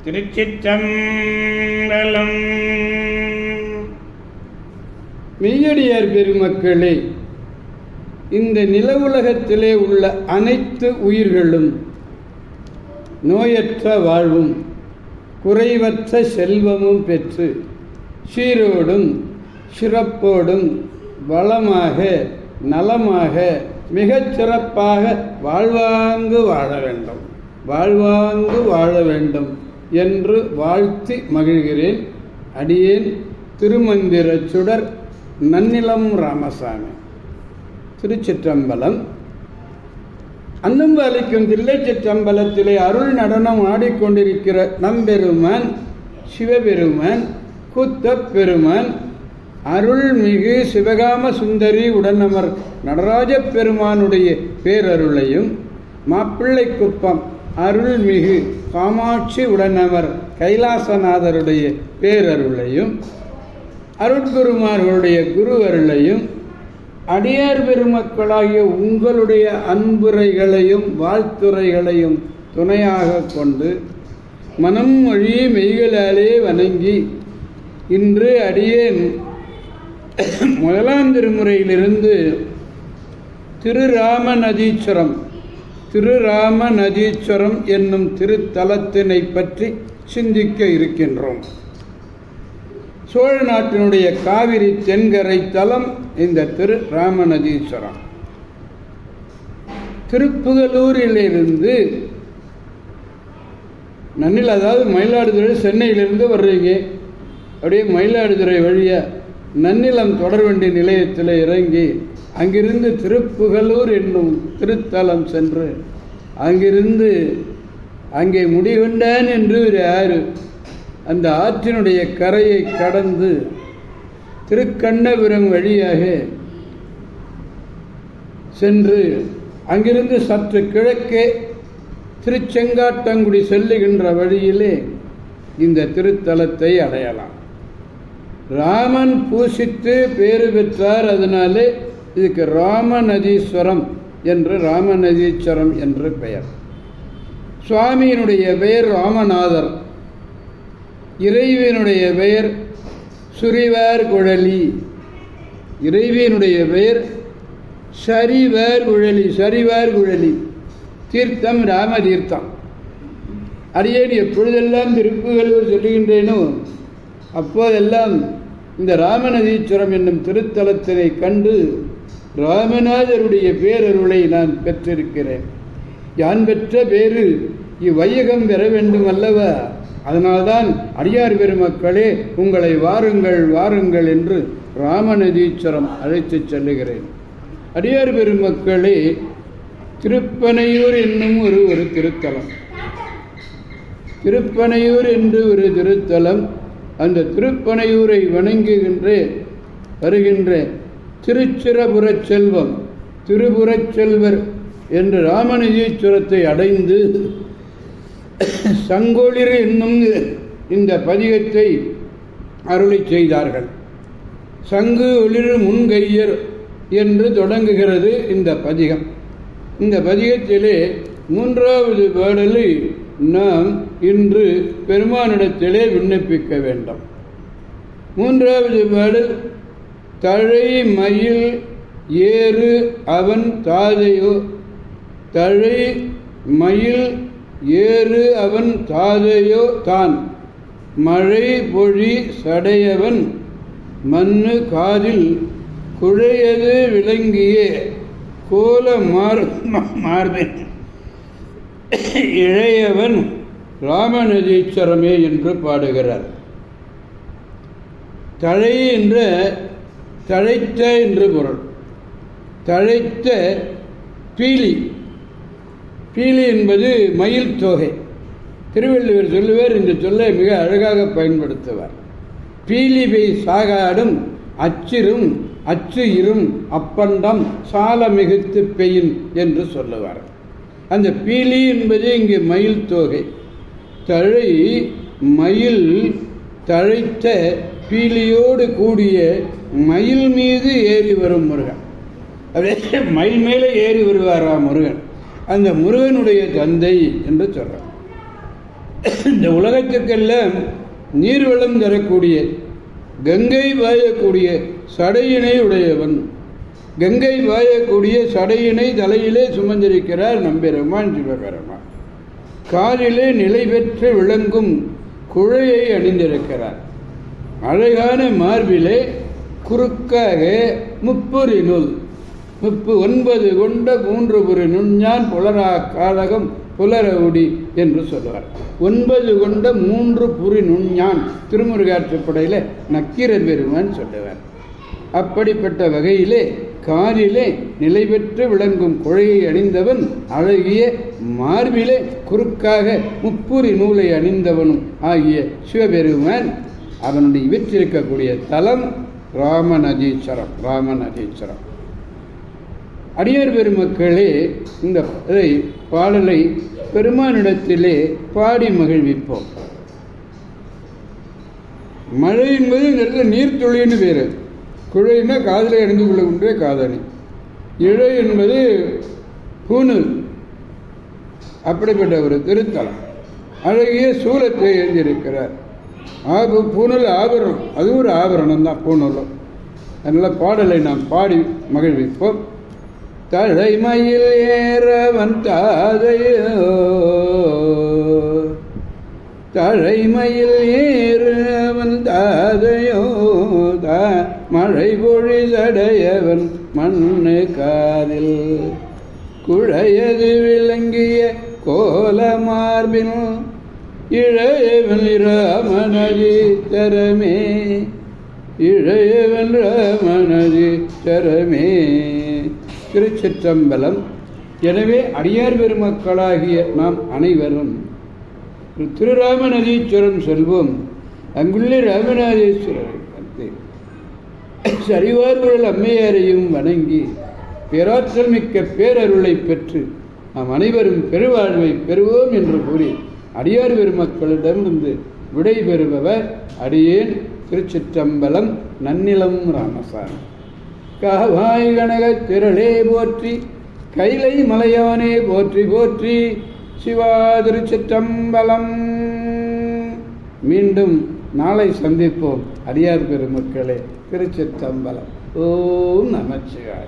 திருச்சிற்றம்பலம். மெய்யடியார் பெருமக்களே, இந்த நில உலகத்திலே உள்ள அனைத்து உயிர்களும் நோயற்ற வாழ்வும் குறைவற்ற செல்வமும் பெற்று சீரோடும் சிறப்போடும் வளமாக நலமாக மிகச் சிறப்பாக வாழ்வாங்கு வாழ வேண்டும் என்று வாழ்த்தி மகிழ்கிறேன். அடியேன் திருமந்திர சுடர் நன்னிலம் ராமசாமி, திருச்சிற்றம்பலம். அன்னம்பு அளிக்கும் தில்லை சிற்றம்பலத்திலே அருள் நடனம் ஆடிக்கொண்டிருக்கிற நம்பெருமான் சிவபெருமான் கூத்தப் பெருமான் அருள்மிகு சிவகாம சுந்தரி உடனமர் நடராஜ பெருமானுடைய பேரருளையும், மாப்பிள்ளை குப்பம் அருள்மிகு காமாட்சி உடனமர் கைலாசநாதருடைய பேரருளையும், அருட்குருமார்களுடைய குரு அருளையும், அடியார் பெருமக்களாகிய உங்களுடைய அன்புரைகளையும் வாழ்த்துரைகளையும் துணையாக கொண்டு மனம் மொழி மெய்களாலே வணங்கி இன்று அடியேன் முதலாம் திருமுறையிலிருந்து திருராமநதீஸ்வரம் என்னும் திருத்தலத்தினை பற்றி சிந்திக்க இருக்கின்றோம். சோழ நாட்டினுடைய காவிரி தென்கரை தலம் இந்த திருராமநதீஸ்வரம். திருப்புகலூரிலிருந்து நன்னில், அதாவது மயிலாடுதுறை, சென்னையிலிருந்து வர்றீங்க, அப்படியே மயிலாடுதுறை வழியாக நன்னிலம் தொடர்வண்டி நிலையத்தில் இறங்கி அங்கிருந்து திருப்புகலூர் என்னும் திருத்தலம் சென்று அங்கிருந்து அங்கே முடிகொண்டான் என்று ஒரு ஆறு, அந்த ஆற்றினுடைய கரையை கடந்து திருக்கண்ணபுரம் வழியாக சென்று அங்கிருந்து சற்று கிழக்கே திருச்செங்காட்டங்குடி செல்லுகின்ற வழியிலே இந்த திருத்தலத்தை அடையலாம். ராமன் பூசித்து பேறு பெற்றார், அதனாலே இதுக்கு ராமநதீஸ்வரம் என்று பெயர். சுவாமியினுடைய பெயர் ராமநாதர், இறைவியினுடைய பெயர் சுரிவார் குழலி, இறைவியினுடைய பெயர் சரிவார் குழலி, தீர்த்தம் ராமதீர்த்தம். அடியேன் எப்பொழுதெல்லாம் திருப்புகலூர் சொல்லுகின்றேனோ அப்போதெல்லாம் இந்த ராமநதீஸ்வரம் என்னும் திருத்தலத்தினை கண்டு ராமநாதருடைய பேரருளை நான் பெற்றிருக்கிறேன். யான் பெற்ற பேரு இவ்வையகம் பெற வேண்டும் அல்லவா? அதனால்தான் அடியார் பெருமக்களே, உங்களை வாருங்கள் என்று ராமநதீஸ்வரம் அழைத்து செல்லுகிறேன். அடியார் பெருமக்களே, திருப்பனையூர் என்னும் ஒரு திருத்தலம். திருப்பனையூர் என்று ஒரு திருத்தலம். அந்த திருப்பனையூரை வருகின்ற திருச்சிரபுரச் செல்வம், திருபுரச் செல்வர் என்று ராமநதீஸ்வரத்தை அடைந்து சங்கொளிர் என்னும் இந்த பதிகத்தை அருளி செய்தார்கள். சங்கு ஒளிர் முன்கையர் என்று தொடங்குகிறது இந்த பதிகம். இந்த பதிகத்திலே 3வது பாடலை நாம் இன்று பெருமானிடத்திலே விண்ணப்பிக்க வேண்டும். 3வது பாடல், தழை மயில் ஏறு அவன் தாதையோ, தழை மயில் ஏறு அவன் தாதையோ தான், மழை பொழி சடையவன் மண்ணு காதில் குழையது விளங்கியே கோல மார்பின் இளையவன் ராமநதீஸ்வரமே என்று பாடுகிறார். தழை என்ற தழைத்த என்று பொருள். தழைத்த பீலி என்பது மயில் தொகை. திருவள்ளுவர் சொல்லுவார், இந்த சொல்லை மிக அழகாக பயன்படுத்துவார். பீலிபை சாகாடும் அச்சு இரும் அப்பண்டம் சால மிகுத்து பெயின் என்று சொல்லுவார். அந்த பீலி என்பது இங்கே மயில் தொகை. தழை மயில், தழைத்த பீலியோடு கூடிய மயில் மீது ஏறி வரும் முருகன். அப்படியே மயில் மேலே ஏறி வருவாரா முருகன். அந்த முருகனுடைய தந்தை என்று சொல்கிறார். இந்த உலகத்துக்கெல்லாம் நீர்வளம் தரக்கூடிய கங்கை பாயக்கூடிய சடையினை உடையவன். கங்கை பாயக்கூடிய சடையினை தலையிலே சுமந்திருக்கிறார் நம்பெருமான் சிவபெருமான். காலிலே நிலை பெற்று விளங்கும் குழையை அணிந்திருக்கிறார். அழகான மார்பிலே குறுக்காக முப்புரி நூல் 39 கொண்ட 3 புரி நுண்ஞான் புலரா காலகம் புலரவுடி என்று சொல்லுவார். 9 கொண்ட 3 புரி நுண்ஞான் திருமுருகாற்றுப்படையில் நக்கீரர் பெருமான் சொல்லுவார். அப்படிப்பட்ட வகையிலே காலிலே நிலை பெற்று விளங்கும் குழையை அணிந்தவன், அழகிய மார்பிலே குறுக்காக முப்புரி நூலை அணிந்தவனும் ஆகிய சிவபெருமான். அவனுடைய வீற்றிருக்கக்கூடிய தலம் ராமநதீச்சரம். ராமநதீச்சரம். அடியார் பெருமக்களே, இந்த பாடலை பெருமானிடத்திலே பாடி மகிழ்விப்போம். மழை என்பது நல்ல நீர்த்துளின்னு பேர். குழையினா காதலை அணிந்து கொள்ளுகின்ற காதணி. இழை என்பது பூணூல். அப்படிப்பட்ட ஒரு திருத்தலம். அழகிய சூலத்தை எழுந்திருக்கிறார். பூணூல் ஆபரணம், அது ஒரு ஆபரணம் தான் பூணூலும். அதனால் பாடலை நாம் பாடி மகிழ்விப்போம். தழைமயில் ஏறவன் தாதையோ, தழைமயில் ஏறவன் தாதையோ, மழை பொழிதடையவன் மண்ணு காதில் குழையது விளங்கிய கோல மார்பின் இழையவன் ராமனதி தரமே, இழையவன் ராமனதி தரமே. திருச்சிற்றம்பலம். எனவே அடியார் பெருமக்களாகிய நாம் அனைவரும் திருராமநதீஸ்வரம் செல்வோம். அங்குள்ள ராமநாதேஸ்வரரை பார்த்து சரிவார்குழல் அம்மையாரையும் வணங்கி பேராற்றல் மிக்க பேரருளை பெற்று நாம் அனைவரும் பெருவாழ்வை பெறுவோம் என்று கூறி அடியார் பெருமக்களிடமிருந்து விடை பெறுபவர் அடியேன். திருச்சிற்றம்பலம். நன்னிலம் ராமசாமி. காவாய் கனகத் திரளே போற்றி, கைலை மலையானே போற்றி போற்றி. சிவா. திருச்சிற்றம்பலம். மீண்டும் நாளை சந்திப்போம் அடியார் பெருமக்களே. திருச்சிற்றம்பலம். ஓம் நமச்சிவாய.